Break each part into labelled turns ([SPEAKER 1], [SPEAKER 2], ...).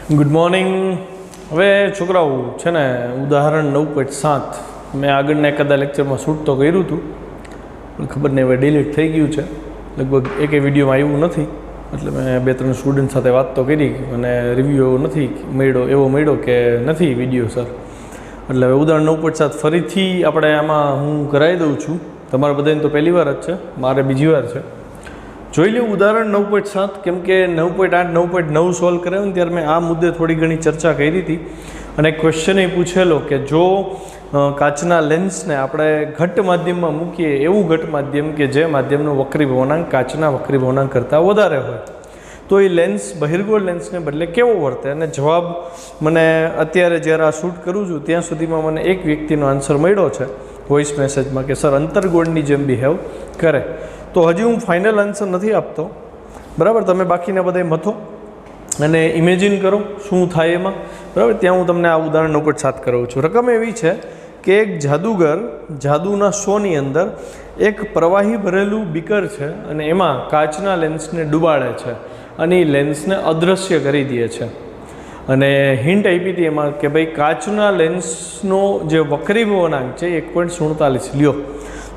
[SPEAKER 1] Good morning. હવે છોકરાઓ છે ને ઉદાહરણ 9.7 મેં આગળના એકાદા લેક્ચરમાં શૂટ તો કર્યું હતું પણ ખબર નહીં હવે ડિલીટ થઈ ગયું છે. લગભગ એકેય વિડીયોમાં આવ્યું નથી એટલે મેં 2-3 સ્ટુડન્ટ સાથે વાત તો કરી અને રિવ્યૂ નથી મળ્યો કે નથી વિડીયો સર. એટલે હવે ઉદાહરણ 9.7 ફરીથી આપણે આમાં હું કરાવી દઉં છું. તમારા બધાને તો પહેલી વાર જ છે, મારે બીજી વાર છે. જોઈ લો ઉદાહરણ 9.7 કેમ કે 9.8 9.9 સોલ્વ કરાવ્યું ને ત્યારે મેં આ મુદ્દે થોડી ઘણી ચર્ચા કરી હતી અને ક્વેશ્ચન એ પૂછેલો કે જો કાચના લેન્સને આપણે ઘટ માધ્યમમાં મૂકીએ, એવું ઘટ માધ્યમ કે જે માધ્યમનો વક્રી ભવનાંક કાચના વક્રી ભવનાંક કરતાં વધારે હોય તો એ લેન્સ બહિર્ગોળ લેન્સને બદલે કેવો વર્તે. અને જવાબ મને અત્યારે જ્યારે આ શૂટ કરું છું ત્યાં સુધીમાં મને એક વ્યક્તિનો આન્સર મળ્યો છે વોઇસ મેસેજમાં કે સર અંતરગોળની જેમ બિહેવ કરે. તો હજી હું ફાઇનલ આન્સર નથી આપતો, બરાબર. તમે બાકીના બધા મથો અને ઇમેજિન કરો શું થાય એમાં, બરાબર. ત્યાં હું તમને આ ઉદાહરણ 9.7 કરું છું. રકમ એવી છે કે એક જાદુગર જાદુના શોની અંદર એક પ્રવાહી ભરેલું બીકર છે અને એમાં કાચના લેન્સને ડૂબાડે છે અને એ લેન્સને અદૃશ્ય કરી દે છે. અને હિન્ટ આપી હતી એમાં કે ભાઈ કાચના લેન્સનો જે વક્રી ભવનાંક છે 1.47 લ્યો.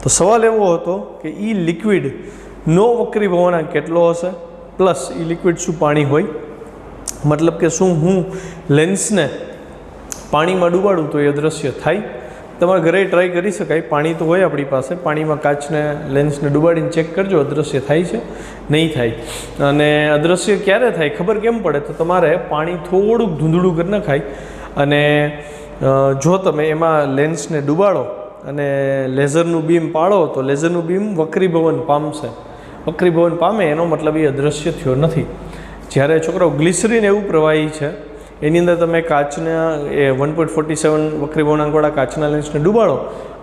[SPEAKER 1] તો સવાલ એવો હતો કે એ લિક્વિડનો વક્રી ભવનાંક કેટલો હશે, પ્લસ એ લિક્વિડ શું પાણી હોય, મતલબ કે શું હું લેન્સને પાણીમાં ડૂબાડું તો એ અદૃશ્ય થાય. તમારે ઘરે ટ્રાય કરી શકાય, પાણી તો હોય આપણી પાસે, પાણીમાં કાચને લેન્સને ડૂબાડીને ચેક કરજો અદૃશ્ય થાય છે નહીં થાય. અને અદૃશ્ય ક્યારે થાય ખબર કેમ પડે તો તમારે પાણી થોડુંક ધૂંધળું કરી નખાય અને જો તમે એમાં લેન્સને ડૂબાડો અને લેઝરનું બીમ પાડો તો લેઝરનું બીમ વક્રીભવન પામશે. વક્રીભવન પામે એનો મતલબ એ અદૃશ્ય થયો નથી. જ્યારે છોકરાઓ ગ્લિસરીન એવું પ્રવાહી છે એની અંદર તમે કાચના 1.47 વક્રીભવનાંકવાળા કાચના લેન્સને ડૂબાડો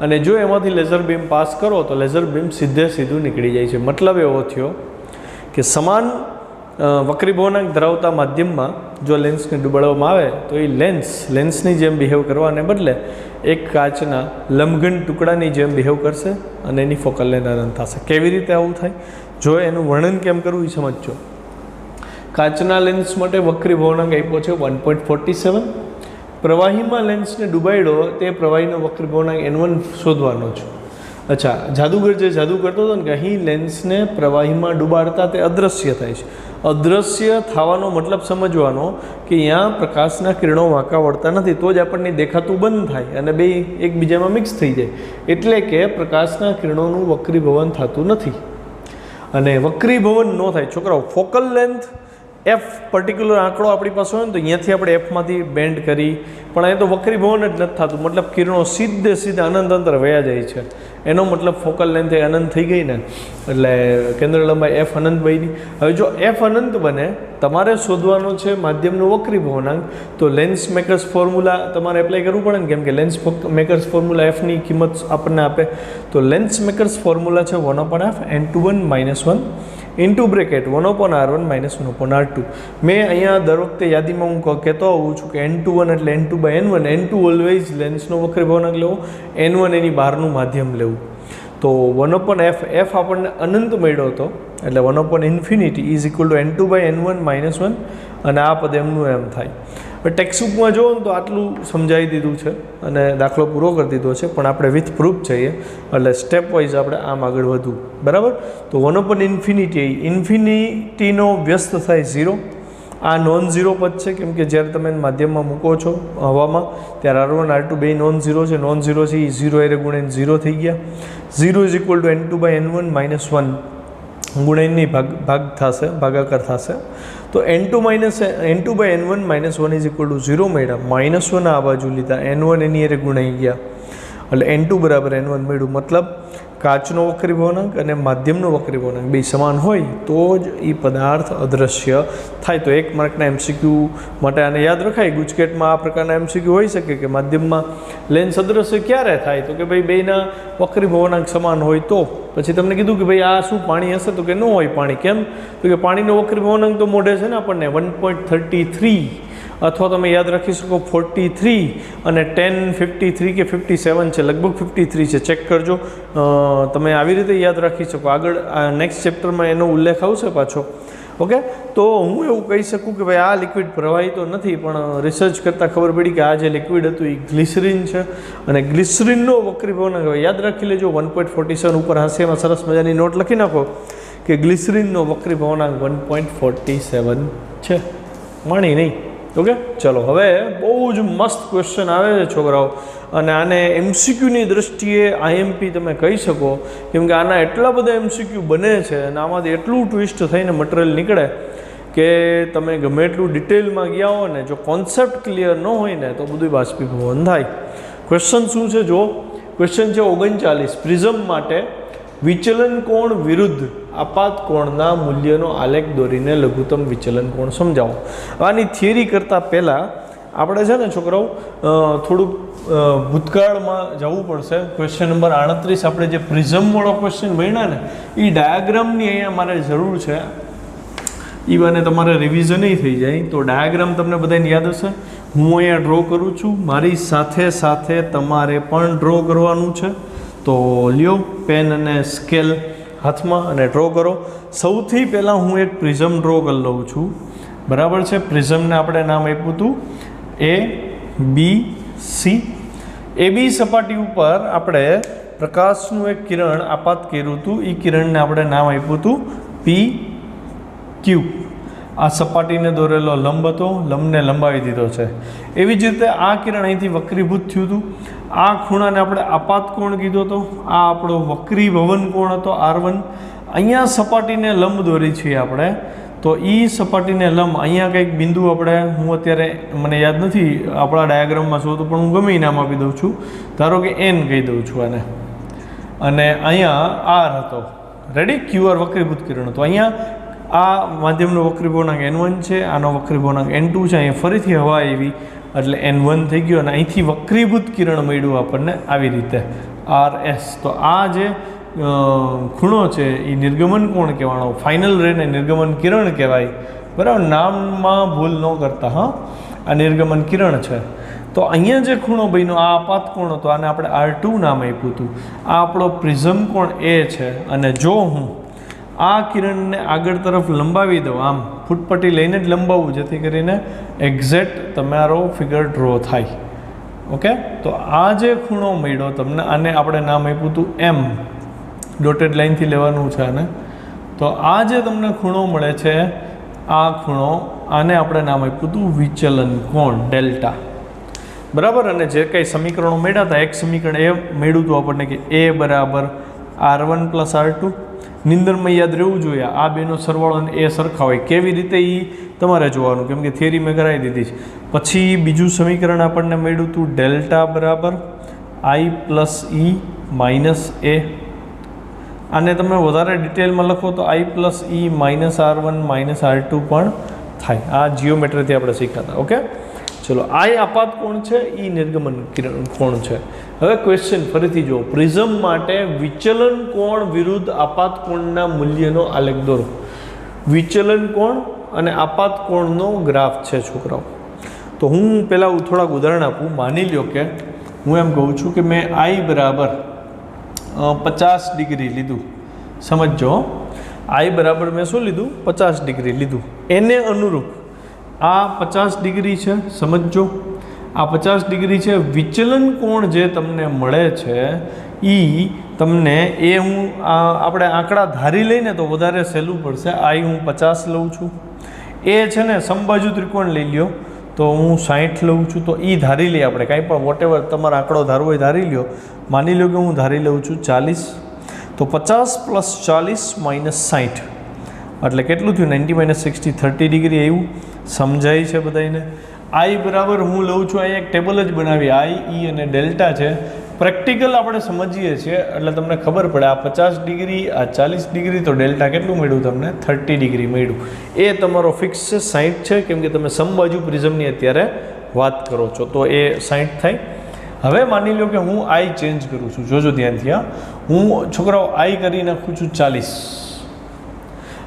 [SPEAKER 1] અને જો એમાંથી લેઝર બીમ પાસ કરો તો લેઝર બીમ સીધું નીકળી જાય છે. મતલબ એવો થયો કે સમાન વક્રીભવનાંક ધરાવતા માધ્યમમાં જો લેન્સને ડૂબાડવામાં આવે તો એ લેન્સની જેમ બિહેવ કરવાને બદલે એક કાચના લંબઘન ટુકડાની જેમ બિહેવ કરશે અને એની ફોકલ લેન્થ અનંત થશે. કેવી રીતે આવું થાય જો એનું વર્ણન કેમ કરવું એ સમજજો. કાચના લેન્સ માટે વક્રી ભવનાંક આપ્યો છે 1.47. પ્રવાહીમાં લેન્સને ડૂબાડ્યો તે પ્રવાહીનો વક્રી ભવનાંક N1 શોધવાનો છે. અચ્છા, જાદુગર જે જાદુ કરતો હતો ને કે અહીં લેન્સને પ્રવાહીમાં ડૂબાડતા તે અદૃશ્ય થાય છે. અદૃશ્ય થવાનો મતલબ સમજવાનો કે અહીંયા પ્રકાશના કિરણો વાંકા વળતા નથી તો જ આપણને દેખાતું બંધ થાય અને બે એકબીજામાં મિક્સ થઈ જાય. એટલે કે પ્રકાશના કિરણોનું વક્રીભવન થતું નથી અને વક્રીભવન ન થાય. છોકરાઓ ફોકલ લેન્થ એફ પર્ટિક્યુલર આંકડો આપણી પાસે હોય ને તો અહીંયાથી આપણે એફમાંથી બેન્ડ કરી પણ અહીં તો વક્રીભવન જ નથી થતું. મતલબ કિરણો સીધે અનંત અંતર વયા જાય છે. એનો મતલબ ફોકલ લેન્થ એ અનંત થઈ ગઈ ને, એટલે કેન્દ્ર લંબાઈ એફ અનંત બની. હવે જો એફ અનંત બને તમારે શોધવાનો છે માધ્યમનું વક્રી ભવનાંક તો લેન્સ મેકર્સ ફોર્મ્યુલા તમારે એપ્લાય કરવું પડે ને, કેમ કે લેન્સ મેકર્સ ફોર્મ્યુલા એફની કિંમત આપણને આપે. તો લેન્સ મેકર્સ ફોર્મ્યુલા છે 1/f n21 - 1 into bracket 1/r1 - 1/r2. મેં અહીંયા દર વખતે યાદીમાં હું કહેતો આવું છું કે n21 એટલે n2/n1. n2 ઓલવેઝ લેન્સનો વક્રી ભવનાંક લેવો, n1 એની બહારનું માધ્યમ લેવું. તો 1/f એફ આપણને અનંત મળ્યો હતો એટલે 1/∞ ઇઝ ઇક્વલ ટુ n2/n1 - 1 અને આ પદ એમનું એમ થાય. હવે ટેક્સ્ટબુકમાં જોવો ને તો આટલું સમજાવી દીધું છે અને દાખલો પૂરો કરી દીધો છે પણ આપણે વિથ પ્રૂફ જઈએ એટલે સ્ટેપ વાઇઝ આપણે આમ આગળ વધવું, બરાબર. તો 1/∞ ઇન્ફિનિટીનો વ્યસ્ત થાય 0. આ નોન ઝીરો પદ છે કેમ કે જ્યારે તમે માધ્યમમાં મૂકો છો હવામાં ત્યારે R1 R2 બે નોન ઝીરો છે. નોન ઝીરો છે એ 0 એરે ગુણ્યા 0 થઈ ગયા. 0 ઇઝ ઇક્વલ ટુ n2/n1 - 1 ગુણ્યાની ભાગ થશે, ભાગાકાર થશે. તો n2/n1 - 1 ઇઝ ઇક્વલ ટુ 0 મળ્યા. -1 આ બાજુ લીધા, n1 એની એરે ગુણાઈ ગયા એટલે n2 = n1 મળ્યું. મતલબ કાચનો વક્રી ભવનાંક અને માધ્યમનો વક્રી ભવનાંક બે સમાન હોય તો જ એ પદાર્થ અદૃશ્ય થાય. તો 1 માર્કના MCQ માટે આને યાદ રખાય. ગુજકેટમાં આ પ્રકારના MCQ હોઈ શકે કે માધ્યમમાં લેન્સ અદૃશ્ય ક્યારે થાય તો કે ભાઈ બેના વક્રી ભવનાંક સમાન હોય તો. પછી તમને કીધું કે ભાઈ આ શું પાણી હશે તો કે ન હોય પાણી. કેમ તો કે પાણીનો વક્રી ભવનાંક તો મોઢે છે ને આપણને 1.33 અથવા તમે યાદ રાખી શકો 43 અને 1053 કે 57 છે, લગભગ 53 છે. ચેક કરજો, તમે આવી રીતે યાદ રાખી શકો. આગળ નેક્સ્ટ ચેપ્ટરમાં એનો ઉલ્લેખ આવશે પાછો. ઓકે, તો હું એવું કહી શકું કે ભાઈ આ લિક્વિડ પ્રવાહી તો નથી, પણ રિસર્ચ કરતાં ખબર પડી કે આ જે લિક્વિડ હતું એ ગ્લિસરીન છે, અને ગ્લિસરીનનો વક્રીભવનાંક યાદ રાખી લેજો 1.47 ઉપર હાંસિયામાં સરસ મજાની નોટ લખી નાખો કે ગ્લિસરીનનો વક્રીભવનાંક 1.47 છે, માણી નહીં. ઓકે, ચલો હવે બહુ જ મસ્ત ક્વેશ્ચન આવે છે છોકરાઓ, અને આને એમસીક્યુની દ્રષ્ટિએ આઈએમપી તમે કહી શકો, કેમ કે આના એટલા બધા એમસીક્યુ બને છે અને આમાંથી એટલું ટ્વિસ્ટ થઈને મટીરિયલ નીકળે કે તમે ગમે એટલું ડિટેલમાં ગયા હો ને, જો કોન્સેપ્ટ ક્લિયર ન હોય ને તો બધું બાષ્પીભવન થાય. ક્વેશ્ચન શું છે જો, ક્વેશ્ચન છે 39, પ્રિઝમ માટે વિચલન કોણ વિરુદ્ધ આપાત કોણના મૂલ્યનો આલેખ દોરીને લઘુત્તમ વિચલન કોણ સમજાવો. આની થિયરી કરતાં પહેલાં આપણે છે ને છોકરાઓ થોડુંક ભૂતકાળમાં જવું પડશે. ક્વેશ્ચન નંબર 38 આપણે જે પ્રિઝમવાળો ક્વેશ્ચન ભણ્યા ને એ ડાયાગ્રામની અહીંયા મારે જરૂર છે, એ બને તમારે રિવિઝન થઈ જાય. તો ડાયાગ્રામ તમને બધાને યાદ હશે, હું અહીંયા ડ્રો કરું છું, મારી સાથે સાથે તમારે પણ ડ્રો કરવાનું છે. તો લ્યો પેન અને સ્કેલ હાથમાં અને ડ્રો કરો. સૌથી પહેલાં હું એક પ્રિઝમ ડ્રો કરી લઉં છું, બરાબર છે. પ્રિઝમને આપણે નામ આપ્યું હતું ABC. AB સપાટી ઉપર આપણે પ્રકાશનું એક કિરણ આપાત કર્યું હતું, એ કિરણને આપણે નામ આપ્યું હતું PQ. આ સપાટીને દોરેલો લંબ હતો, લંબને લંબાવી દીધો છે. એવી જ રીતે આ કિરણ અહીંથી વક્રીભૂત થયું હતું, આ ખૂણાને આપણે આપાત કોણ કીધો હતો, આ આપણો વક્રીભવન કોણ હતો R1. અહીંયા સપાટીને લંબ દોરી છીએ આપણે, તો એ સપાટીને લંબ અહીંયા કંઈક બિંદુ આપણે, હું અત્યારે મને યાદ નથી આપણા ડાયાગ્રામમાં શું હતું, પણ હું ગમે નામ આપી દઉં છું. ધારો કે N કહી દઉં છું આને, અને અહીંયા R હતો, રેડી, QR વક્રીભૂત કિરણ હતો. અહીંયા આ માધ્યમનો વક્રીભવનાંક N1 છે, આનો વક્રીભવનાંક N2 છે, અહીંયા ફરીથી હવા આવી એટલે N1 થઈ ગયો, અને અહીંથી વક્રીભૂત કિરણ મળ્યું આપણને આવી રીતે RS. તો આ જે ખૂણો છે એ નિર્ગમન કોણ કહેવાનો, ફાઇનલ રેને નિર્ગમન કિરણ કહેવાય, બરાબર, નામમાં ભૂલ ન કરતા. હા, આ નિર્ગમન કિરણ છે. તો અહીંયા જે ખૂણો બન્યો આ આપાત કોણ હતો, આને આપણે R2 નામ આપ્યું હતું. આ આપણો પ્રિઝમ કોણ A છે, અને જો હું આ કિરણને આગળ તરફ લંબાવી દઉં, આમ ફૂટપટ્ટી લઈને જ લંબાવવું, જેથી કરીને એક્ઝેક્ટ તમારો ફિગર ડ્રો થાય. ઓકે, તો આ જે ખૂણો મળ્યો તમને, આને આપણે નામ આપ્યું હતું M, ડોટેડ લાઇનથી લેવાનું છે આને. તો આ જે તમને ખૂણો મળે છે, આ ખૂણો, આને આપણે નામ આપ્યું હતું વિચલન કોણ ડેલ્ટા, બરાબર. અને જે કંઈ સમીકરણો મળ્યા હતા, એક સમીકરણ એ મળ્યું હતું આપણને કે A બરાબર R1 + R2. નિંદરમાં યાદ રહેવું જોઈએ, આ બેનો સરવાળો અને એ સરખા હોય. કેવી રીતે એ તમારે જોવાનું, કેમ કે થિયરી મેં કરાવી દીધી છે. પછી બીજું સમીકરણ આપણને મળ્યું હતું ડેલ્ટા બરાબર I + E - A. આને તમે વધારે ડિટેલમાં લખો તો I + E - R1 - R2 પણ થાય. આ જીઓમેટ્રીથી આપણે શીખ્યા હતા. ઓકે, ચલો, I આપાત કોણ છે, એ નિર્ગમન કિરણ કોણ છે. હવે ક્વેશ્ચન ફરીથી જુઓ, પ્રિઝમ માટે વિચલન કોણ વિરુદ્ધ આપાત કોણના મૂલ્યનો આલેખ દોરો. વિચલન કોણ અને આપાત કોણનો ગ્રાફ છે છોકરાઓ. તો હું પહેલાં થોડાક ઉદાહરણ આપું. માની લો કે હું એમ કહું છું કે મેં I બરાબર 50 ડિગ્રી લીધું. સમજો, I બરાબર મેં શું લીધું, 50 ડિગ્રી લીધું. એને અનુરૂપ આ 50 ડિગ્રી છે, સમજો, આ 50 ડિગ્રી છે. વિચલન કોણ જે તમને મળે છે એ તમને, એ હું આપણે આંકડા ધારી લઈને તો વધારે સહેલું પડશે. I હું 50 લઉં છું, એ છે ને સમબાજુ ત્રિકોણ લઈ લ્યો તો હું 60 લઉં છું. તો એ ધારી લઈએ આપણે, કાંઈ પણ વોટેવર તમારો આંકડો ધારવો હોય ધારી લ્યો. માની લો કે હું ધારી લઉં છું 40. તો 50 + 40 - 60 એટલે કેટલું થયું, 90 - 60, 30 ડિગ્રી આવ્યું. સમજાય છે બધાને? I બરાબર હું લઉં છું, અહીંયા એક ટેબલ જ બનાવી, I, E અને ડેલ્ટા છે. પ્રેક્ટિકલ આપણે સમજીએ છીએ એટલે તમને ખબર પડે. આ 50 ડિગ્રી, આ 40 ડિગ્રી, તો ડેલ્ટા કેટલું મળ્યું તમને, 30 ડિગ્રી મળ્યું. એ તમારો ફિક્સ છે, 60 છે, કેમ કે તમે સમબાજુ પ્રિઝમની અત્યારે વાત કરો છો, તો એ 60 થાય. હવે માની લો કે હું I ચેન્જ કરું છું, જોજો ધ્યાનથી. હા, હું છોકરાઓ I કરી નાખું છું 40.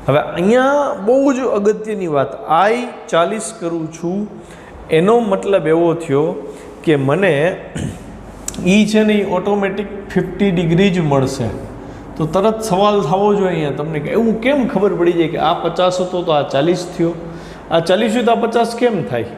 [SPEAKER 1] હવે અહીંયા બહુ જ અગત્યની વાત, I 40 કરું છું, એનો મતલબ એવો થયો કે મને એ છે ને એ ઓટોમેટિક 50 ડિગ્રી જ મળશે. તો તરત સવાલ થવો જોઈએ અહીંયા તમને કે એવું કેમ ખબર પડી જાય કે આ 50 હતો તો આ 40 થયો, આ 40 થયું તો આ 50 કેમ થાય?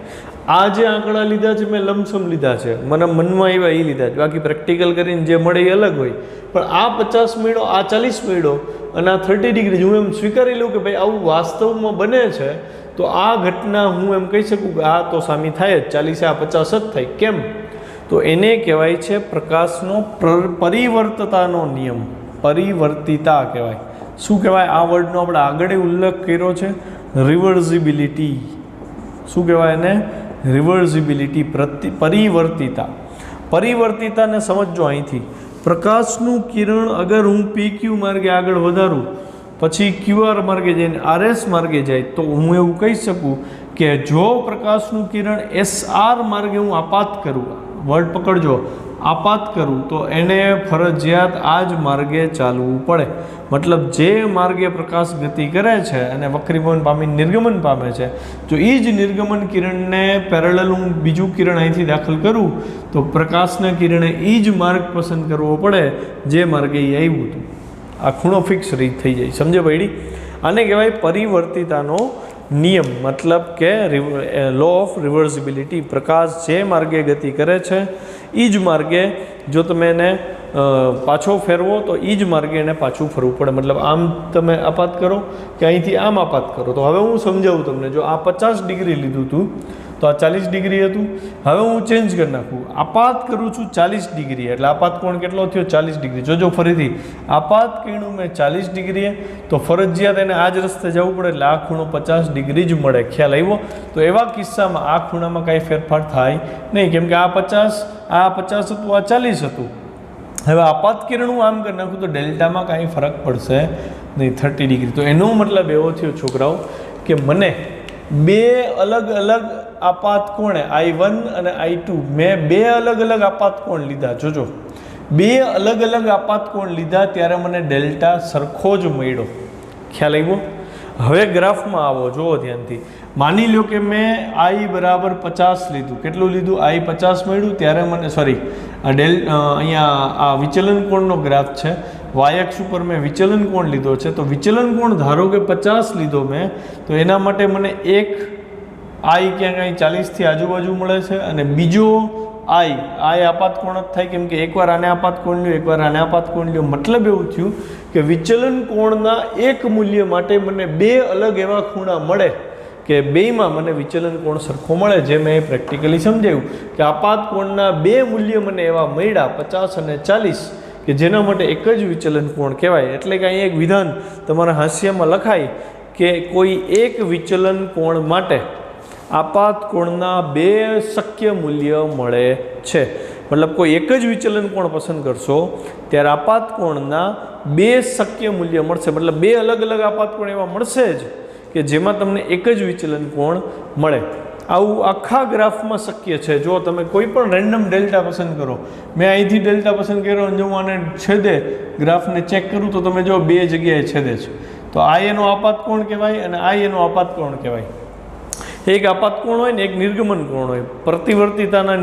[SPEAKER 1] આ જે આંકડા લીધા છે મેં લમસમ લીધા છે, મને મનમાં એવા એ લીધા છે, બાકી પ્રેક્ટિકલ કરીને જે મળે એ અલગ હોય. પણ આ 50 મળ્યો, આ 40 મળ્યો અને આ 30 ડિગ્રી હું એમ સ્વીકારી લઉં કે ભાઈ આવું વાસ્તવમાં બને છે, તો આ ઘટના હું એમ કહી શકું કે આ તો સામી થાય જ, 40 આ 50 જ થાય. કેમ? તો એને કહેવાય છે પ્રકાશનો પરિવર્તતાનો નિયમ, પરિવર્તિતા કહેવાય. શું કહેવાય? આ વર્ડનો આપણે આગળ ઉલ્લેખ કર્યો છે, રિવર્સિબિલિટી. શું કહેવાય એને? રિવર્સિબિલિટી, પરિવર્તિતા. પરિવર્તિતાને સમજો અહીંથી. પ્રકાશનું કિરણ અગર હું PQ માર્ગે આગળ વધારું, પછી QR માર્ગે જઈને RS માર્ગે જાય, તો હું એવું કહી શકું કે જો પ્રકાશનું કિરણ SR માર્ગે હું આપાત કરું, વર્ડ પકડજો, આપાત કરું, તો એને ફરજિયાત આ જ માર્ગે ચાલવું પડે. મતલબ જે માર્ગે પ્રકાશ ગતિ કરે છે અને વક્રીભવન પામી નિર્ગમન પામે છે, જો એ જ નિર્ગમન કિરણને પેરેલલ હું બીજું કિરણ અહીંથી દાખલ કરું, તો પ્રકાશના કિરણે એ જ માર્ગ પસંદ કરવો પડે જે માર્ગે એ આવ્યું હતું. આ ખૂણો ફિક્સ રીત થઈ જાય. સમજે ભાઈડી? આને કહેવાય પરિવર્તિતાનો નિયમ, મતલબ કે લો ઓફ રિવર્સિબિલિટી. પ્રકાશ જે માર્ગે ગતિ કરે છે એ જ માર્ગે જો તમે એને પાછો ફેરવો તો એ જ માર્ગે એને પાછું ફરવું પડે. મતલબ આમ તમે આપાત કરો કે અહીંથી આમ આપાત કરો. તો હવે હું સમજાવું તમને. જો આ 50 ડિગ્રી લીધું હતું તો આ 40 ડિગ્રી હતું. હવે હું ચેન્જ કરી નાખું, આપાત કરું છું 40 ડિગ્રી, એટલે આપાત કોણ કેટલો થયો? 40 ડિગ્રી. જોજો ફરીથી આપાત કર્યું મેં 40 ડિગ્રીએ, તો ફરજિયાત એને આ જ રસ્તે જવું પડે, એટલે આ ખૂણો 50 ડિગ્રી જ મળે. ખ્યાલ આવ્યો? તો એવા કિસ્સામાં આ ખૂણામાં કાંઈ ફેરફાર થાય નહીં, કેમ કે આ 50 હતું, આ 40 હતું. હવે આપાત કિરણ હું આમ કરી નાખું તો ડેલ્ટામાં કાંઈ ફરક પડશે નહીં, 30 ડિગ્રી. તો એનો મતલબ એવો થયો છોકરાઓ કે મને બે અલગ અલગ આપાત કોણે I1 અને I2, મેં બે અલગ અલગ આપાત કોણ લીધા. જોજો, બે અલગ અલગ આપાત કોણ લીધા ત્યારે મને ડેલ્ટા સરખો જ મળ્યો. ખ્યાલ આવ્યો? હવે ગ્રાફમાં આવો, જુઓ ધ્યાનથી. માની લો કે મેં I બરાબર 50 લીધું. કેટલું લીધું? I 50 મળ્યું ત્યારે મને અહીંયા આ વિચલન કોણનો ગ્રાફ છે. વાયક્ષ ઉપર મેં વિચલન કોણ લીધો છે, તો વિચલન કોણ ધારો કે 50 લીધો મેં, તો એના માટે મને એક I ક્યાંક અહીં 40થી આજુબાજુ મળે છે, અને બીજો I આપાત કોણ જ થાય, કેમ કે એકવાર આને આપાત કોણ લ્યો, એકવાર આને આપાત કોણ લ્યો. મતલબ એવું થયું કે વિચલન કોણના એક મૂલ્ય માટે મને બે અલગ એવા ખૂણા મળે કે બેયમાં મને વિચલન કોણ સરખો મળે. જે મેં પ્રેક્ટિકલી સમજાવ્યું કે આપાત કોણના બે મૂલ્ય મને એવા મળ્યા 50 અને 40 કે જેના માટે એક જ વિચલન કોણ કહેવાય. એટલે કે અહીં એક વિધાન તમારા હાસ્યમાં લખાય કે કોઈ એક વિચલન કોણ માટે આપાત કોણના બે શક્ય મૂલ્ય મળે છે. મતલબ કોઈ એક જ વિચલન કોણ પસંદ કરશો ત્યારે આપાત કોણના બે શક્ય મૂલ્ય મળશે. મતલબ બે અલગ અલગ આપાત કોણ એવા મળશે જ કે જેમાં તમને એક જ વિચલન કોણ મળે. આવું આખા ગ્રાફમાં શક્ય છે. જો તમે કોઈ પણ રેન્ડમ ડેલ્ટા પસંદ કરો, મેં અહીંથી ડેલ્ટા પસંદ કર્યો અને જો હું આને છેદે ગ્રાફને ચેક કરું તો તમે જો બે જગ્યાએ છેદે છે, તો આ એનો આપાત કોણ કહેવાય અને આ એનો આપાત કોણ કહેવાય. એક આપાત કોણ હોય ને એક નિર્ગમન કોણ હોય. પરિવર્તિતાના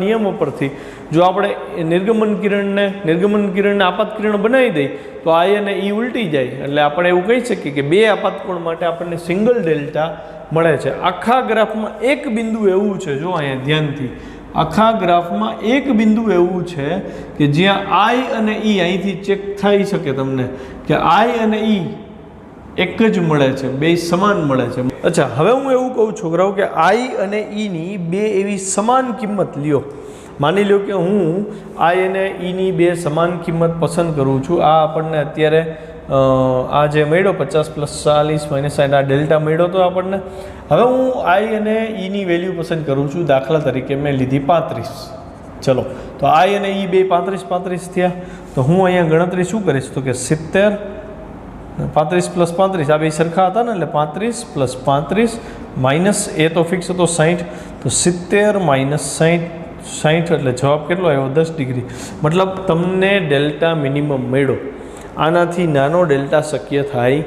[SPEAKER 1] નિયમો પરથી જો આપણે નિર્ગમન કિરણને આપાત કિરણ બનાવી દઈએ તો I અને E ઉલટી જાય, એટલે આપણે એવું કહી શકીએ કે બે આપાત કોણ માટે આપણને સિંગલ ડેલ્ટા મળે છે. આખા ગ્રાફમાં એક બિંદુ એવું છે, જો અહીંયા ધ્યાનથી, આખા ગ્રાફમાં એક બિંદુ એવું છે કે જ્યાં I અને E અહીંથી ચેક થઈ શકે તમને કે I અને E એક જ મળે છે, બે સમાન મળે છે. અચ્છા, હવે હું એવું કહું છોકરાઓ કે I અને E ની બે એવી સમાન કિંમત લ્યો. માની લો કે હું I અને E ની બે સમાન કિંમત પસંદ કરું છું. આ આપણને અત્યારે આ જે મળ્યો 50 + 40 - 60 આ ડેલ્ટા મળ્યો તો આપણને. હવે હું I અને E ની વેલ્યુ પસંદ કરું છું. દાખલા તરીકે મેં લીધી 35. ચલો, તો I અને E બે 35 થયા. તો હું અહીંયા ગણતરી શું કરીશ તો કે 70 35 + 35 આ બે સરખા હતા ને, એટલે 35 + 35 માઇનસ એ તો ફિક્સ હતો 60, તો 70 - 60 એટલે જવાબ કેટલો આવ્યો? 10 ડિગ્રી. મતલબ તમને ડેલ્ટા મિનિમમ મળ્યો. આનાથી નાનો ડેલ્ટા શક્ય થાય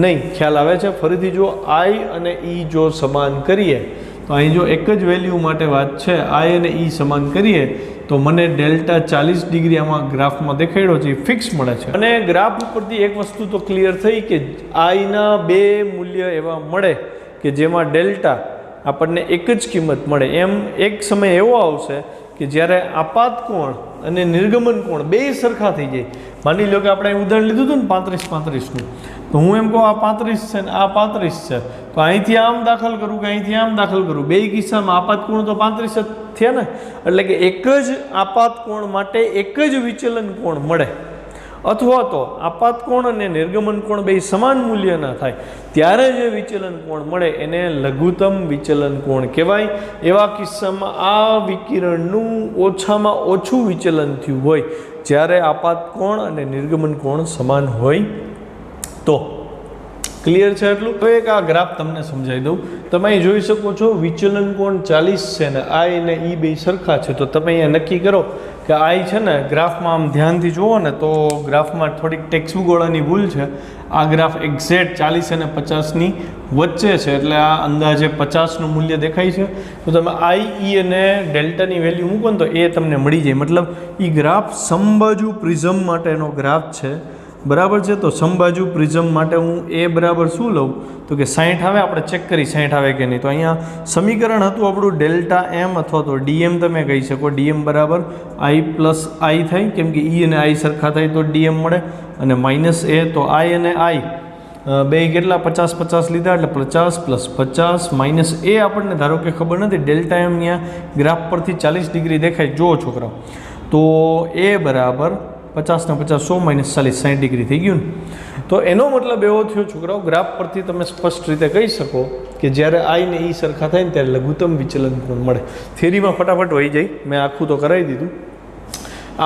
[SPEAKER 1] નહીં. ખ્યાલ આવે છે? ફરીથી જો I અને E જો સમાન કરીએ તો અહીં જો એક જ વેલ્યુ માટે વાત છે, I અને E સમાન કરીએ તો મને ડેલ્ટા 40 ડિગ્રી આમાં ગ્રાફમાં દેખાડ્યો છે એ ફિક્સ મળે છે. અને ગ્રાફ ઉપરથી એક વસ્તુ તો ક્લિયર થઈ કે આઈના બે મૂલ્ય એવા મળે કે જેમાં ડેલ્ટા આપણને એક જ કિંમત મળે. એમ એક સમય એવો આવશે કે જ્યારે આપાત કોણ અને નિર્ગમન કોણ બે સરખા થઈ જાય. માની લો કે આપણે ઉદાહરણ લીધું હતું ને 35-35નું, તો હું એમ કહું આ 35 છે ને આ 35 છે, તો અહીંથી આમ દાખલ કરું કે અહીંથી આમ દાખલ કરું, બે કિસ્સામાં આપાત કોણ તો 35 જ થયા ને. એટલે કે એક જ આપાત કોણ માટે એક જ વિચલન કોણ મળે, અથવા તો આપાત કોણ અને નિર્ગમન કોણ બે સમાન મૂલ્યના થાય ત્યારે જે વિચલન કોણ મળે એને લઘુત્તમ વિચલન કોણ કહેવાય. એવા કિસ્સામાં આ વિકિરણનું ઓછામાં ઓછું વિચલન થયું હોય જ્યારે આપાત કોણ અને નિર્ગમન કોણ સમાન હોય તો. ક્લિયર છે એટલું? તો એક આ ગ્રાફ તમને સમજાવી દઉં. તમે અહીં જોઈ શકો છો વિચલન કોણ 40 છે ને આઈ અને ઈ બે સરખા છે. તો તમે અહીંયા નક્કી કરો કે આઈ છે ને ગ્રાફમાં આમ ધ્યાનથી જુઓ ને તો ગ્રાફમાં થોડીક ટેક્સ્ટબુક વાળાની ભૂલ છે. આ ગ્રાફ એક્ઝેક્ટ 40 અને 50ની વચ્ચે છે, એટલે આ અંદાજે 50નું મૂલ્ય દેખાય છે. તો તમે આઈ ઈ અને ડેલ્ટાની વેલ્યુ મૂકો ને તો એ તમને મળી જાય. મતલબ એ ગ્રાફ સમબાજુ પ્રિઝમ માટેનો ગ્રાફ છે, બરાબર છે. તો સમબાજુ પ્રિઝમ માટે હું એ બરાબર શું લઉં તો કે 60 આવે. આપણે ચેક કરી 60 આવે કે નહીં. તો અહીંયા સમીકરણ હતું આપણું ડેલ્ટા એમ અથવા તો ડીએમ તમે કહી શકો. ડીએમ બરાબર આઈ પ્લસ આઈ થાય, કેમ કે ઈ અને આઈ સરખા થાય તો ડીએમ મળે, અને માઇનસ એ. તો આઈ અને આઈ બે કેટલા 50-50 લીધા એટલે 50 પ્લસ 50 માઇનસ એ આપણને ધારો કે ખબર નથી. ડેલ્ટા એમ અહીંયા ગ્રાફ પરથી 40 ડિગ્રી દેખાય જુઓ છોકરાઓ. તો એ બરાબર 50 ને 50 100 માઇનસ 40 60 ડિગ્રી થઈ ગયું ને. તો એનો મતલબ એવો થયો છોકરાઓ, ગ્રાફ પરથી તમે સ્પષ્ટ રીતે કહી શકો કે જ્યારે આઈ ને ઈ સરખા થાય ને ત્યારે લઘુત્તમ વિચલન કોણ મળે. થિયરીમાં ફટાફટ વહી જાય, મેં આખું તો કરાવી દીધું.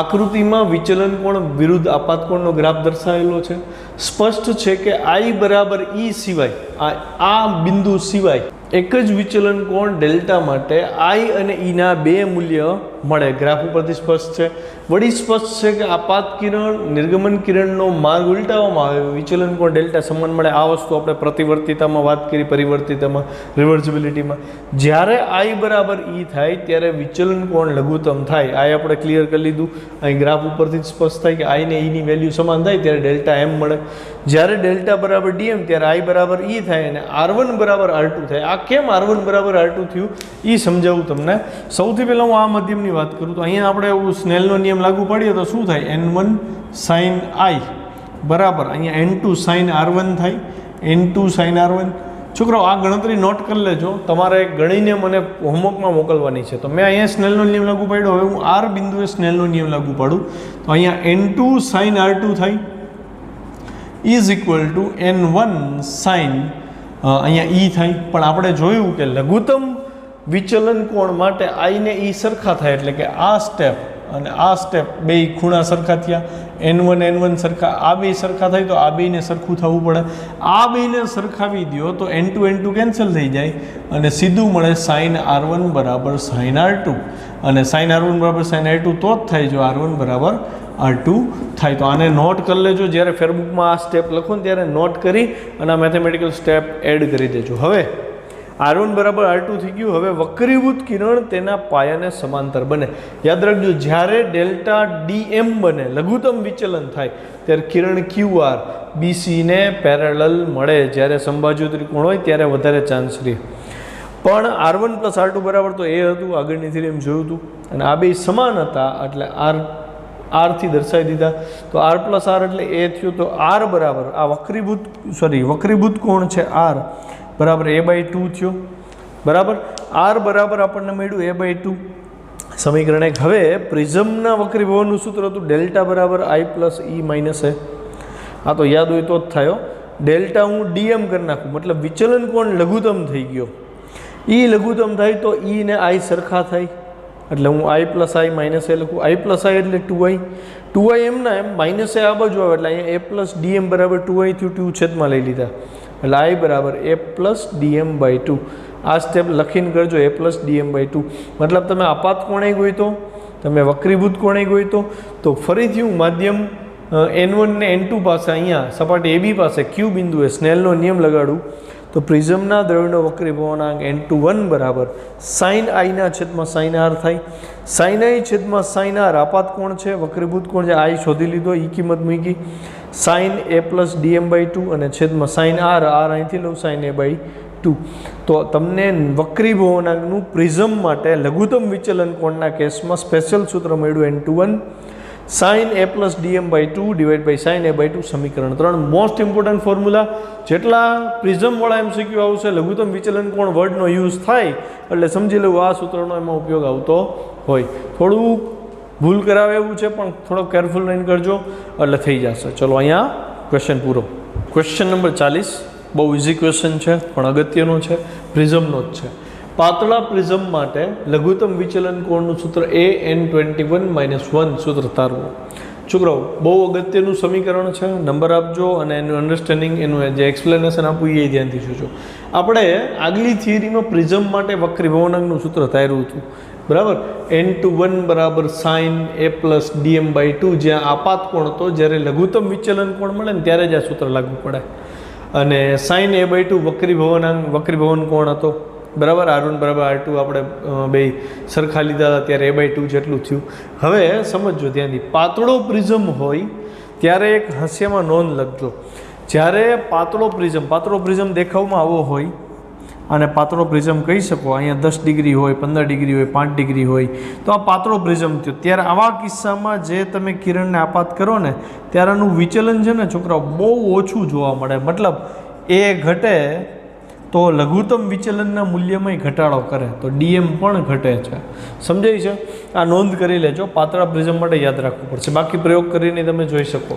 [SPEAKER 1] આકૃતિમાં વિચલન કોણ વિરુદ્ધ આપાત કોણનો ગ્રાફ દર્શાવેલો છે. સ્પષ્ટ છે કે આઈ બરાબર ઈ સિવાય આ બિંદુ સિવાય એક જ વિચલન કોણ ડેલ્ટા માટે આઈ અને ઈના બે મૂલ્ય મળે. ગ્રાફ ઉપરથી સ્પષ્ટ છે. વળી સ્પષ્ટ છે કે આપાત કિરણ નિર્ગમન કિરણનો માર્ગ ઉલટાવવામાં આવે વિચલન કોણ ડેલ્ટા સમાન મળે. આ વસ્તુ આપણે પ્રતિવર્તિતામાં વાત કરી, પરિવર્તિતામાં, રિવર્સિબિલિટીમાં. જ્યારે આઈ બરાબર ઈ થાય ત્યારે વિચલન કોણ લઘુત્તમ થાય. આ આપણે ક્લિયર કરી લીધું. અહીં ગ્રાફ ઉપરથી સ્પષ્ટ થાય કે આઈ ને ઈની વેલ્યુ સમાન થાય ત્યારે ડેલ્ટા એમ મળે. જ્યારે ડેલ્ટા બરાબર ડીએમ ત્યારે આઈ બરાબર ઈ થાય અને આર1 બરાબર આર2 થાય. આ કેમ આર1 બરાબર આર2 થયું એ સમજાવું તમને. સૌથી પહેલાં હું આ મધ્યમની વાત કરું તો અહીંયા આપણે એવું સ્નેલનો નિયમ લાગુ પાડીએ તો શું થાય? n1 sin i બરાબર અહીંયા n2 sin r1 થાય, n2 sin r1. છોકરાઓ આ ગણતરી નોટ કરી લેજો, તમારે ગણીને મને હોમવર્કમાં મોકલવાની છે. તો મેં અહીંયા સ્નેલનો નિયમ લાગુ પાડ્યો. હવે હું આર બિંદુએ સ્નેલનો નિયમ લાગુ પાડું તો અહીંયા n2 sin r2 થાય is equal to n1 sin અહીંયા ઈ થાય. પણ આપણે જોયું કે લઘુત્તમ વિચલન કોણ માટે આઈ ને ઈ સરખા થાય, એટલે કે આ સ્ટેપ અને આ સ્ટેપ બે ખૂણા સરખા થયા. n1 સરખા, આ બે સરખા થાય તો આ બેને સરખું થવું પડે. આ બેને સરખાવી દો તો n2 કેન્સલ થઈ જાય અને સીધું મળે sin r1 બરાબર sin r2, અને sin r1 બરાબર sin r2 તો જ થાય જો r1 બરાબર r2 થાય. તો આને નોટ કરી લેજો. જ્યારે ફેરબુકમાં આ સ્ટેપ લખો ને ત્યારે નોટ કરી અને આ મેથેમેટિકલ સ્ટેપ એડ કરી દેજો. હવે r1 બરાબર r2 થઈ ગયું. હવે વક્રીભૂત કિરણ તેના પાયાને સમાંતર બને. યાદ રાખજો, જ્યારે ડેલ્ટા ડીએમ બને લઘુત્તમ વિચલન થાય ત્યારે કિરણ QR BC ને પેરેલલ મળે. જ્યારે સમબાજુ ત્રિકોણ હોય ત્યારે વધારે ચાન્સ રહે. પણ r1 પ્લસ r2 બરાબર તો એ હતું, આગળની થિયરી એમ જોયું હતું, અને આ બે સમાન હતા એટલે r થી દર્શાવી દીધા. તો r પ્લસ r એટલે એ થયું. તો r બરાબર આ વક્રીભૂત કોણ છે r બરાબર a/2 થયો. બરાબર r બરાબર આપણને મળ્યું a/2 સમીકરણ 1. હવે પ્રિઝમના વક્રીભવનનું સૂત્ર હતું ડેલ્ટા બરાબર i પ્લસ ઈ માઇનસ એ. આ તો યાદ હોય તો જ થાય. ડેલ્ટા હું ડીએમ કરી નાખું, મતલબ વિચલન કોણ લઘુત્તમ થઈ ગયો. ઈ લઘુત્તમ થાય તો ઈ ને આઈ સરખા થાય, એટલે હું i પ્લસ આઈ માઇનસ એ લખું. i પ્લસ આઈ એટલે 2i એમના એમ, માઇનસ એ આ બાજુ આવે એટલે અહીંયા a પ્લસ ડીએમ બરાબર 2i થયું. 2 છેદમાં લઈ લીધા એટલે i બરાબર a પ્લસ dm/2. આ સ્ટેપ લખીને કરજો, a પ્લસ dm/2. મતલબ તમે આપાત કોણે ગોઈતો, તમે વક્રીભૂત કોણે ગોઈતો. તો ફરીથી હું માધ્યમ n1 ને n2 પાસે અહીંયા સપાટી AB પાસે Q બિંદુએ સ્નેલનો નિયમ લગાડું તો પ્રિઝમના દ્રવ્યનો વક્રીભવનાંક N21 બરાબર સાઇન આઈના છેદમાં સાઇન આર થાય. સાઇન આઈ છેદમાં સાઇન આર આપાત કોણ છે, વક્રીભૂત કોણ છે, આઈ શોધી લીધો, ઈ કિંમત મૂકી, સાઇન એ પ્લસ DM/2 અને છેદમાં સાઇન આર, આર અહીંથી લઉં સાઇન A/2. તો તમને વક્રીભવનાંકનું પ્રિઝમ માટે લઘુત્તમ વિચલન કોણના કેસમાં સ્પેશિયલ સૂત્ર મળ્યું N21 sine A plus DM/2 divide by sine A/2 સમીકરણ 3. Most important formula. જેટલા પ્રિઝમવાળા MCQ આવશે લઘુત્તમ વિચલન કોણ વર્ડનો યુઝ થાય એટલે સમજી લેવું આ સૂત્રનો એમાં ઉપયોગ આવતો હોય. થોડું ભૂલ કરાવે એવું છે પણ થોડો કેરફુલ રહીને કરજો એટલે થઈ જશે. ચલો અહીંયા ક્વેશ્ચન પૂરો. ક્વેશ્ચન નંબર 40 બહુ ઇઝી ક્વેશ્ચન છે પણ અગત્યનો છે, પ્રિઝમનો જ છે. પાતળા પ્રિઝમ માટે લઘુત્તમ વિચલન કોણનું સૂત્ર An21-1 સૂત્ર તારવું. છોકરાઓ બહુ અગત્યનું સમીકરણ છે, નંબર આપજો અને એનું અન્ડરસ્ટેન્ડિંગ, એનું જે એક્સપ્લેનેશન આપવું એ ધ્યાનથી જોજો. આપણે આગલી થિયરીમાં પ્રિઝમ માટે વક્રીભવનાંકનું સૂત્ર તાર્યું હતું, બરાબર. N21 બરાબર સાઇન A પ્લસ DM/2, જ્યાં આપાત કોણ હતો, જ્યારે લઘુત્તમ વિચલન કોણ મળે ને ત્યારે જ આ સૂત્ર લાગુ પડે. અને સાઇન A/2 વક્રીભવન કોણ હતો, બરાબર. R1 બરાબર R2 આપણે બે સરખા લીધા હતા ત્યારે A/2 જેટલું થયું. હવે સમજો ધ્યાનથી, પાતળો પ્રિઝમ હોય ત્યારે એક હાસ્યમાં નોંધ લખજો. જ્યારે પાતળો પ્રિઝમ દેખાવમાં આવો હોય અને પાતળો પ્રિઝમ કહી શકો, અહીંયા 10 ડિગ્રી હોય, 15 ડિગ્રી હોય, 5 ડિગ્રી હોય, તો આ પાતળો પ્રિઝમ થયો. ત્યારે આવા કિસ્સામાં જે તમે કિરણને આપાત કરો ને ત્યારે આનું વિચલન છે ને છોકરાઓ બહુ ઓછું જોવા મળે. મતલબ એ ઘટે તો લઘુત્તમ વિચલનના મૂલ્યમાં ઘટાડો કરે તો DM પણ ઘટે છે. સમજાય છે? આ નોંધ કરી લેજો, પાતળા પ્રિઝમ માટે યાદ રાખવું પડશે, બાકી પ્રયોગ કરીને તમે જોઈ શકો.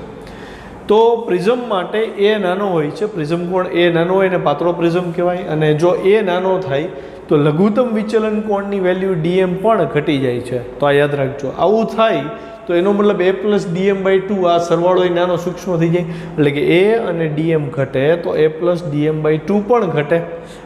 [SPEAKER 1] તો પ્રિઝમ માટે એ નાનો હોય છે, પ્રિઝમ કોણ એ નાનો હોય ને પાતળો પ્રિઝમ કહેવાય. અને જો એ નાનો થાય તો લઘુત્તમ વિચલન કોણની વેલ્યુ DM પણ ઘટી જાય છે. તો આ યાદ રાખજો. આવું થાય તો એનો મતલબ A પ્લસ DM/2 આ સરવાળો એ નાનો સૂક્ષ્મ થઈ જાય, એટલે કે A અને DM ઘટે તો A પ્લસ DM/2 પણ ઘટે,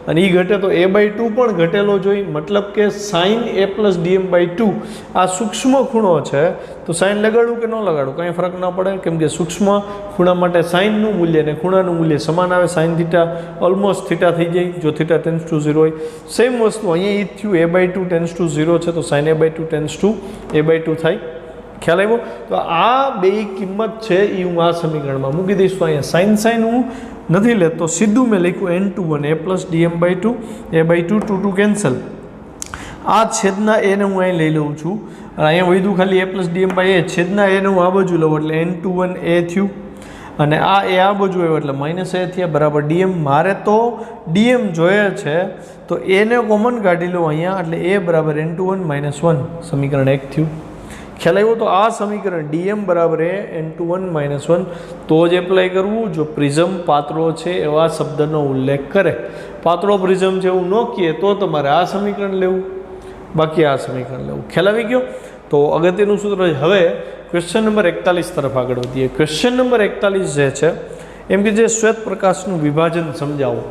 [SPEAKER 1] અને એ ઘટે તો A/2 પણ ઘટેલો જોઈએ. મતલબ કે સાઇન A પ્લસ DM/2 આ સૂક્ષ્મ ખૂણો છે તો સાઇન લગાડવું કે ન લગાડવું કંઈ ફરક ના પડે, કેમ કે સૂક્ષ્મ ખૂણા માટે સાઇનનું મૂલ્ય અને ખૂણાનું મૂલ્ય સમાન આવે. સાઇન થીટા ઓલમોસ્ટ થીટા થઈ જાય જો થીટા ટેન્સ ટુ 0 હોય. સેમ વસ્તુ અહીંયા એ થયું, A/2 ટેન્સ ટુ 0 છે તો sign A/2 tense two A/2 થાય. ખ્યાલ આવ્યો? તો આ બે કિંમત છે એ હું આ સમીકરણમાં મૂકી દઈશ. તો અહીંયા સાઇન હું નથી લેતો, સીધું મેં લખ્યું N21 A plus DM/2 A/2 2 cancel. આ છેદના એને હું અહીં લઈ લઉં છું અને અહીંયા વધ્યું ખાલી A પ્લસ DM/A, છેદના એને હું આ બાજુ લઉં એટલે N21 A થયું અને આ એ આ બાજુ આવ્યો એટલે માઇનસ A થયા બરાબર DM. મારે તો DM જોઈએ છે તો એને કોમન કાઢી લો અહીંયા એટલે A બરાબર N21 - 1 સમીકરણ 1 થયું. ખ્યાલ આવ્યો? તો આ સમીકરણ DM બરાબર એ N21 - 1 તો જ એપ્લાય કરવું જો પ્રિઝમ પાતળો છે એવા શબ્દનો ઉલ્લેખ કરે. પાતળો પ્રિઝમ છે એવું ન કહે તો તમારે આ સમીકરણ લેવું, બાકી આ સમીકરણ લેવું. ખ્યાલ આવી ગયો? તો અગત્યનું સૂત્ર. હવે ક્વેશ્ચન નંબર 41 તરફ આગળ વધીએ. ક્વેશ્ચન નંબર 41 જે છે એમ કે જે શ્વેત પ્રકાશનું વિભાજન સમજાવો.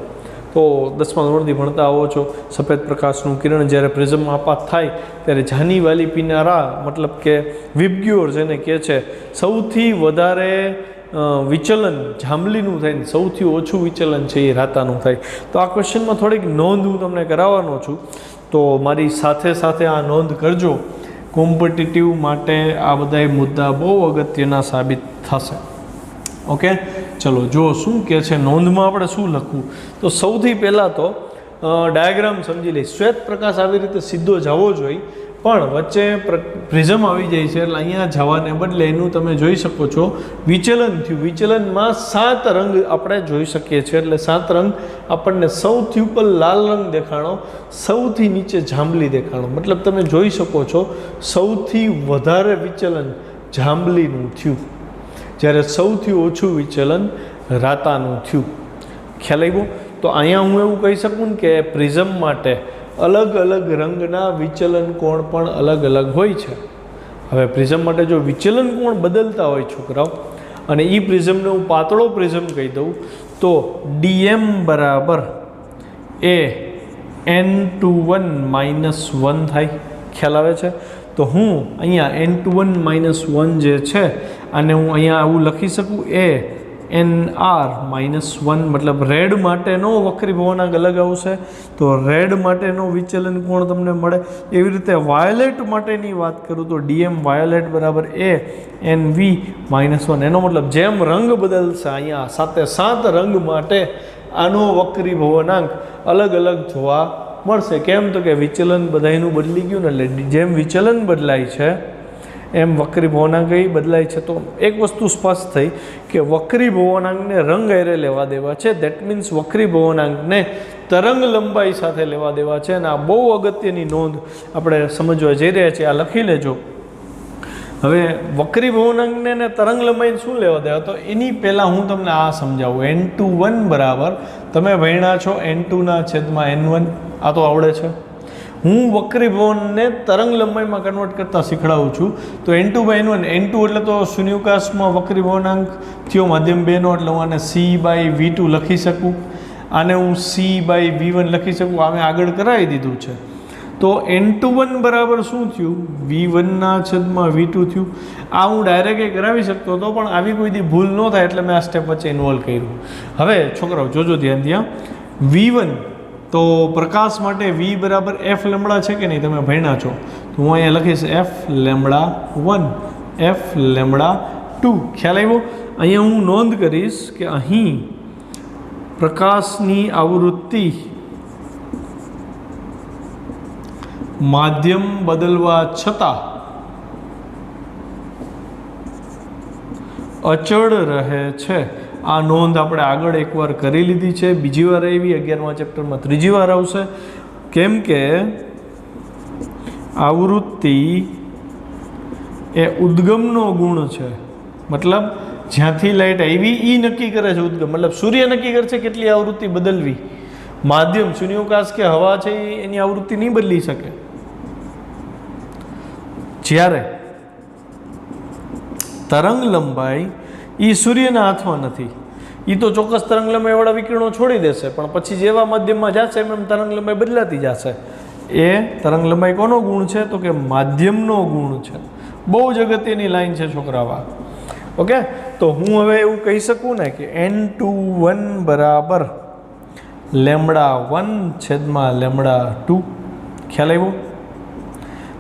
[SPEAKER 1] તો 10મા ધોરણથી ભણતા આવો છો, સફેદ પ્રકાશનું કિરણ જ્યારે પ્રિઝમમાં આપાત થાય ત્યારે જાની વાલી પીનારા મતલબ કે વિબગ્યોર જેને કહે છે, સૌથી વધારે વિચલન જાંબલીનું થાય ને સૌથી ઓછું વિચલન છે એ રાતાનું થાય. તો આ ક્વેશ્ચનમાં થોડીક નોંધ હું તમને કરાવવાનો છું, તો મારી સાથે સાથે આ નોંધ કરજો. કોમ્પિટિટિવ માટે આ બધા મુદ્દા બહુ અગત્યના સાબિત થશે. ઓકે, ચલો જો શું કહે છે નોંધમાં આપણે શું લખવું. તો સૌથી પહેલાં તો ડાયાગ્રામ સમજી લઈ. શ્વેત પ્રકાશ આવી રીતે સીધો જવો જોઈએ પણ વચ્ચે પ્રિઝમ આવી જાય છે એટલે અહીંયા જવાને બદલે એનું તમે જોઈ શકો છો વિચલન થયું. વિચલનમાં 7 રંગ આપણે જોઈ શકીએ છીએ. એટલે 7 રંગ આપણને સૌથી ઉપર લાલ રંગ દેખાણો, સૌથી નીચે જાંબલી દેખાણો. મતલબ તમે જોઈ શકો છો સૌથી વધારે વિચલન જાંબલીનું થયું જ્યારે સૌથી ઓછું વિચલન રાતાનું થયું. ખ્યાલ આવ્યો? તો અહીંયા હું એવું કહી શકું કે પ્રિઝમ માટે અલગ અલગ રંગના વિચલન કોણ પણ અલગ અલગ હોય છે. હવે પ્રિઝમ માટે જો વિચલન કોણ બદલતા હોય છોકરાઓ અને એ પ્રિઝમને હું પાતળો પ્રિઝમ કહી દઉં તો DM બરાબર એ N21 - 1 થાય. ખ્યાલ આવે છે? તો હું અહીંયા N21 - 1 જે છે અને હું અહીંયા આવું લખી શકું A NR-1 મતલબ રેડ માટેનો વક્રીભવનાંક અલગ આવશે, તો રેડ માટેનો વિચલન કોણ તમને મળે. એવી રીતે વાયોલેટ માટેની વાત કરું તો DM વાયોલેટ બરાબર ANV-1. એનો મતલબ જેમ રંગ બદલશે અહીંયા સાથે 7 રંગ માટે આનો વક્રીભવનાંક અલગ અલગ જોવા મળશે. કેમ તો કે વિચલન બધાયનું બદલી ગયું ને, એટલે જેમ વિચલન બદલાય છે એમ વક્રીભવનાંક બદલાય છે. તો એક વસ્તુ સ્પષ્ટ થઈ કે વક્રીભવનાંકને રંગ હારે લેવા દેવા છે. દેટ મીન્સ વક્રીભવનાંકને તરંગ લંબાઈ સાથે લેવા દેવા છે. અને આ બહુ અગત્યની નોંધ આપણે સમજવા જઈ રહ્યા છીએ. આ લખી લેજો. હવે વક્રીભવનાંકને ને તરંગ લંબાઈને શું લેવા દેવા, તો એની પહેલાં હું તમને આ સમજાવું. N21 બરાબર તમે ભણ્યા છો N2/N1, આ તો આવડે છે. હું વક્રીભવનને તરંગ લંબાઈમાં કન્વર્ટ કરતાં શીખડાવું છું. તો N2/N1, N2 એટલે તો શૂન્યાવકાશમાં વક્રીભવનાંક થયો માધ્યમ 2નો, એટલે હું આને C/V2 લખી શકું, આને હું C/V1 લખી શકું. આ મેં આગળ કરાવી દીધું છે. તો N21 બરાબર શું થયું, V1/V2 થયું. આ હું ડાયરેક્ટ કરાવી શકતો હતો, પણ આવી કોઈ દી ભૂલ ન થાય એટલે મેં આ સ્ટેપ વચ્ચે ઇન્વોલ્વ કર્યું. હવે છોકરાઓ જોજો ધ્યાન ત્યાં, V1 તો પ્રકાશ માટે V બરાબર F લેમ્બડા છે કે નહીં, તમે ભણ્યા છો. તો હું અહીંયા લખીશ F1, F2. ખ્યાલ આવ્યો. અહીંયા હું નોંધ કરીશ કે અહીં પ્રકાશની આવૃત્તિ માધ્યમ બદલવા છતાં અચળ રહે છે. આ નોંધ આપણે આગળ એકવાર કરી લીધી છે, બીજી વાર આવી, 11મા ચેપ્ટરમાં ત્રીજી વાર આવશે. કેમ કે આવૃત્તિ એ ઉદ્ગમનો ગુણ છે. મતલબ જ્યાંથી લાઇટ આવી એ નક્કી કરે છે ઉદ્ગમ, મતલબ સૂર્ય નક્કી કરે છે કેટલી આવૃત્તિ બદલવી. માધ્યમ શૂન્યાવકાશ કે હવા છે એની આવૃત્તિ નહીં બદલી શકે. જ્યારે તરંગ લંબાઈ એ સૂર્યના હાથમાં નથી. એ તો ચોક્કસ તરંગ લંબાઈવાળા વિકિરણો છોડી દેશે, પણ પછી જેવા માધ્યમમાં જશે એમ તરંગ લંબાઈ બદલાતી જશે. એ તરંગ લંબાઈ કોનો ગુણ છે, તો કે માધ્યમનો ગુણ છે. બહુ જ અગત્યની લાઈન છે છોકરાવા. ઓકે, તો હું હવે એવું કહી શકું ને કે N21 બરાબર λ1/λ2. ખ્યાલ આવ્યો.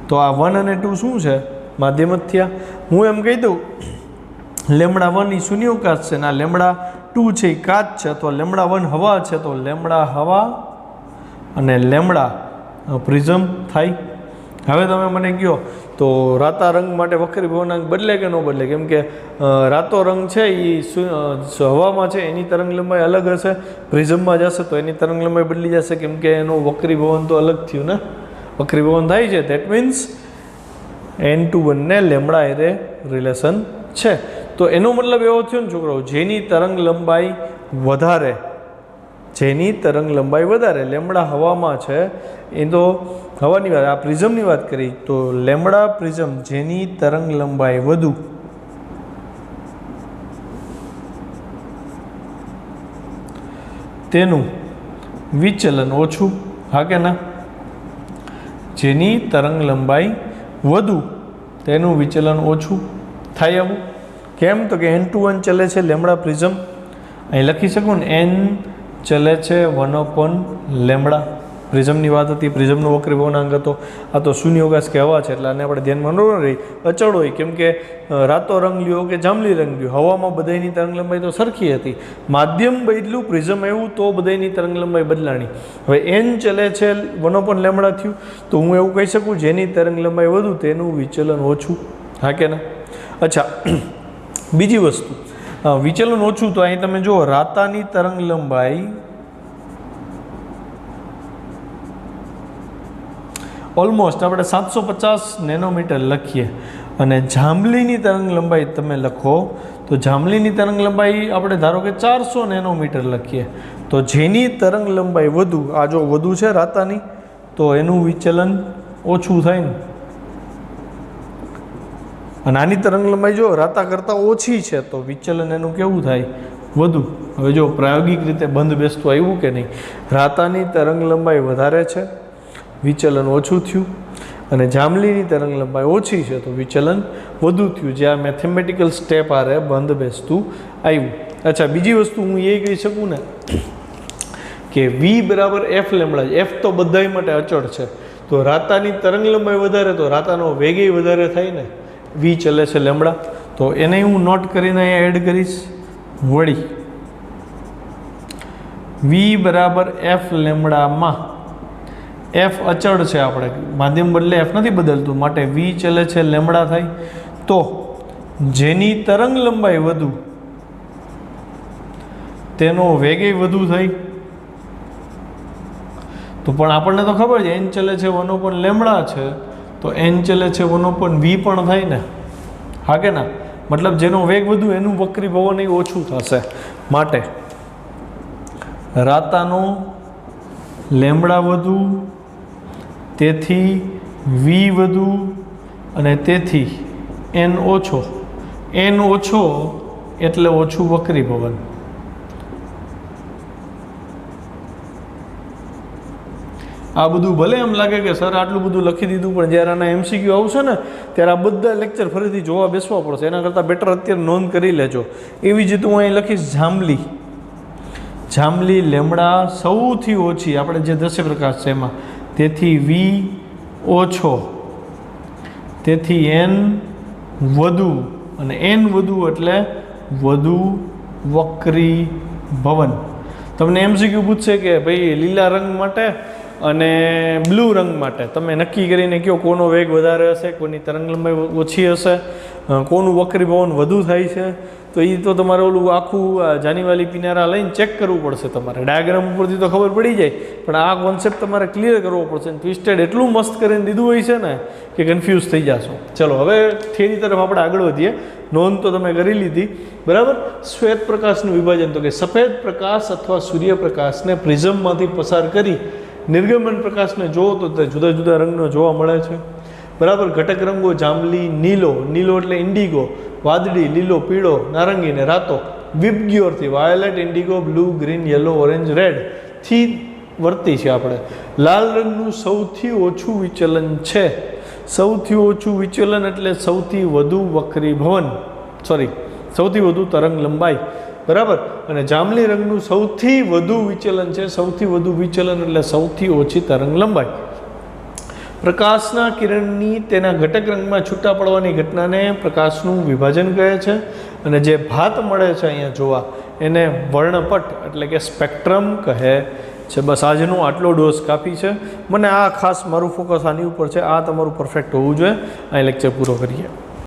[SPEAKER 1] તો આ 1 અને 2 શું છે, માધ્યમ જ થયા. હું એમ કહી દઉં λ1 એ શૂન્યાવકાશ છે, ના λ2 છે એ કાચ છે, તો λ1 હવા છે, તો λ હવા અને λ પ્રિઝમ થાય. હવે તમે મને કહો તો રાતા રંગ માટે વક્રીભવનાંક બદલે કે ન બદલે, કેમ કે રાતો રંગ છે એ હવામાં છે એની તરંગ લંબાઈ અલગ હશે, પ્રિઝમમાં જશે તો એની તરંગ લંબાઈ બદલી જશે, કેમ કે એનું વક્રીભવન તો અલગ થયું ને, વક્રીભવન થાય છે. દેટ મીન્સ N21 ને λ હારે રિલેશન છે. તો એનો મતલબ એવો થયો ને છોકરાઓ, જેની તરંગ લંબાઈ વધારે, જેની તરંગ લંબાઈ વધારે, λ હવામાં છે એ તો હવાની વાત, આ પ્રિઝમની વાત કરી તો λ પ્રિઝમ જેની તરંગ લંબાઈ વધુ તેનું વિચલન ઓછું. હા કે ના, જેની તરંગ લંબાઈ વધુ તેનું વિચલન ઓછું થાય. આવું કેમ, તો કે N21 ચલે છે λ પ્રિઝમ, અહીં લખી શકું ને N ચલે છે 1/λ. પ્રિઝમની વાત હતી, પ્રિઝમનો વક્રીભવનાંક હતો. આ તો શૂન્યાવકાશ કે હવા છે એટલે આને આપણે ધ્યાનમાં ન રહી, અચળ હોય. કેમ કે રાતો રંગ લ્યો કે જાંબલી રંગ લ્યો, હવામાં બધાની તરંગ લંબાઈ તો સરખી હતી. માધ્યમ બદલ્યું, પ્રિઝમ આવ્યું તો બધાની તરંગ લંબાઈ બદલાણી. હવે N ચલે છે 1/λ થયું, તો હું એવું કહી શકું જેની તરંગ લંબાઈ વધુ તેનું વિચલન ઓછું. હા કે ના. અચ્છા, બીજી વસ્તુ, વિચલન ઓછું તો અહીં તમે જુઓ, રાતાની તરંગ લંબાઈ ઓલમોસ્ટ આપણે 750 નેનોમીટર લખીએ, અને જાંબલીની તરંગ લંબાઈ તમે લખો તો જાંબલીની તરંગ લંબાઈ આપણે ધારો કે 400 નેનોમીટર લખીએ, તો જેની તરંગ લંબાઈ વધુ, આ જો વધુ છે રાતાની, તો એનું વિચલન ઓછું થાય ને. અને આની તરંગ લંબાઈ જો રાતા કરતાં ઓછી છે તો વિચલન એનું કેવું થાય, વધુ. હવે જો પ્રાયોગિક રીતે બંધ બેસતું આવ્યું કે નહીં, રાતાની તરંગ લંબાઈ વધારે છે, વિચલન ઓછું થયું, અને જાંબલીની તરંગ લંબાઈ ઓછી છે તો વિચલન વધુ થયું. જે આ મેથેમેટિકલ સ્ટેપ આરે બંધ બેસતું આવ્યું. અચ્છા, બીજી વસ્તુ હું એ કહી શકું ને કે વી બરાબર એફ લેમડા. એફ તો બધાય માટે અચળ છે, તો રાતાની તરંગ લંબાઈ વધારે તો રાતાનો વેગ વધારે થાય ને. વી ચલે છે લેમડા, તો એને હું નોટ કરીને અહીંયા એડ કરીશ. વળી વી બરાબર એફ લેમડામાં એફ અચળ છે, આપણે માધ્યમ બદલે એફ નથી બદલતું, માટે વી ચલે છે લેમડા થાય. તો જેની તરંગ લંબાઈ વધુ તેનો વેગ વધુ થાય. તો પણ આપણને તો ખબર છે એન ચલે છે 1 લેમડા છે, તો એન ચલે છે 1 વી પણ થાય ને. હા કે ના? મતલબ જેનો વેગ વધુ એનું વક્રીભવન એ ઓછું થશે. માટે રાતાનો લેમડા વધુ, તેથી વી વધુ, અને તેથી એન ઓછો. એન ઓછો એટલે ઓછું વક્રીભવન. આ બધું ભલે એમ લાગે કે સર આટલું બધું લખી દીધું, પણ જ્યારે આના એમસીક્યુ આવશે ને ત્યારે આ બધા લેક્ચર ફરીથી જોવા બેસવા પડશે. એના કરતાં બેટર અત્યારે નોંધ કરી લેજો. એવી જ રીતે હું અહીં લખીશ જાંબલી. જાંબલી લેમડા સૌથી ઓછી, આપણે જે દસ્ય પ્રકાશ છે એમાં, તેથી વી ઓછો, તેથી એન વધુ, અને એન વધુ એટલે વધુ વક્રીભવન. તમને એમસીક્યુ પૂછશે કે ભાઈ લીલા રંગ માટે અને બ્લુ રંગ માટે તમે નક્કી કરીને કહો કોનો વેગ વધારે હશે, કોની તરંગ લંબાઈ ઓછી હશે, કોનું વક્રીભવન વધુ થાય છે. તો એ તો તમારે ઓલું આખું જાનીવાલી પિનારા લઈને ચેક કરવું પડશે. તમારે ડાયાગ્રામ ઉપરથી તો ખબર પડી જાય, પણ આ કોન્સેપ્ટ તમારે ક્લિયર કરવો પડશે. ટ્વિસ્ટેડ એટલું મસ્ત કરીને દીધું હોય છે ને કે કન્ફ્યુઝ થઈ જશો. ચલો હવે થિયરી તરફ આપણે આગળ વધીએ. નોંધ તો તમે કરી લીધી, બરાબર. શ્વેત પ્રકાશનું વિભાજન, તો કે સફેદ પ્રકાશ અથવા સૂર્યપ્રકાશને પ્રિઝમમાંથી પસાર કરી નિર્ગમન પ્રકાશને જુઓ તો તે જુદા જુદા રંગનો જોવા મળે છે, બરાબર. ઘટક રંગો જાંબલી, નીલો, નીલો એટલે ઇન્ડિગો, વાદળી, લીલો, પીળો, નારંગી ને રાતો વિબગ્યોરથી violet, indigo, blue, green, yellow, orange, red થી વર્તી છે. આપણે લાલ રંગનું સૌથી ઓછું વિચલન છે. સૌથી ઓછું વિચલન એટલે સૌથી વધુ વક્રીભવન, સૌથી વધુ તરંગ લંબાઈ, બરાબર. અને જાંબલી રંગનું સૌથી વધુ વિચલન છે. સૌથી વધુ વિચલન એટલે સૌથી ઓછી તરંગ લંબાઈ. પ્રકાશના કિરણની તેના ઘટક રંગમાં છૂટા પડવાની ઘટનાને પ્રકાશનું વિભાજન કહે છે. અને જે ભાત મળે છે અહીંયા જોવા એને વર્ણપટ એટલે કે સ્પેક્ટ્રમ કહે છે. બસ આજનો આટલો ડોઝ કાફી છે. મને આ ખાસ મારું ફોકસ આની ઉપર છે. આ તમારું પરફેક્ટ હોવું જોઈએ. અહીં લેક્ચર પૂરો કરીએ.